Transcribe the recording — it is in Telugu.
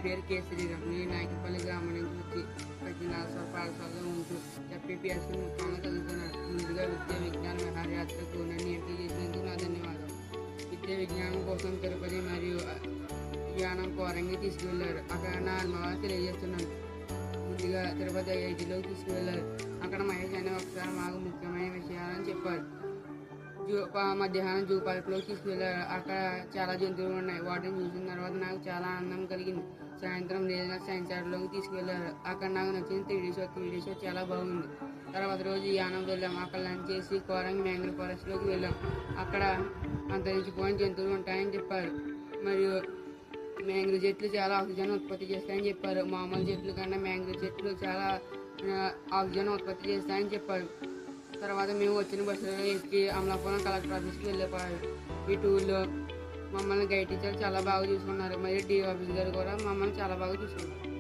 పేరు కె. శ్రీరామ్. నేను నాయకపల్లి గ్రామం నుంచి వచ్చి ప్రతినాశ్వర పాఠశాలలో ఉంటూ FPPS ముఖ్యంగా చదువుతున్నాను. ముందుగా విద్యా విజ్ఞాన విహారయాత్రకు నన్ను ఎంపిక చేసినందుకు నా ధన్యవాదాలు. విద్యా విజ్ఞానం కోసం తిరుపతి మరియు యానం కోరంగి తీసుకువెళ్ళారు. అక్కడ నా అనుభవాన్ని తెలియజేస్తున్నాను. ముందుగా తిరుపతి IITలోకి తీసుకువెళ్ళారు. అక్కడ మహేష్ అనే ఒకసారి మాకు ముఖ్యమైన విషయాలని చెప్పారు. మధ్యాహ్నం జూ పార్క్లోకి తీసుకువెళ్ళారు. అక్కడ చాలా జంతువులు ఉన్నాయి. వాటిని చూసిన తర్వాత నాకు చాలా ఆనందం కలిగింది. సాయంత్రం రీజనల్ సైన్స్ సెంటర్లోకి తీసుకువెళ్ళారు. అక్కడ నాకు నచ్చిన 3D షో చాలా బాగుంది. తర్వాత రోజు యానం వెళ్ళాం. అక్కడ లంచ్ చేసి కోరంగి మ్యాంగ్రూవ్ ఫారెస్ట్లోకి వెళ్ళాం. అక్కడ అంతరించిపోయిన జంతువులు ఉంటాయని చెప్పారు. మరియు మ్యాంగ్రూవ్ చెట్లు చాలా ఆక్సిజన్ ఉత్పత్తి చేస్తాయని చెప్పారు. మామూలు చెట్లు కన్నా మ్యాంగ్రూవ్ చెట్లు చాలా ఆక్సిజన్ ఉత్పత్తి చేస్తాయని చెప్పారు. తర్వాత మేము వచ్చిన బస్సులో ఎక్కి అమలాపురం కలెక్టర్ ఆఫీస్కి వెళ్ళిపోయారు. ఈ టూర్లో మమ్మల్ని గైడ్ టీచర్ చాలా బాగా చూసుకున్నారు. మరియు DO ఆఫీస్ గారు కూడా మమ్మల్ని చాలా బాగా చూసుకున్నారు.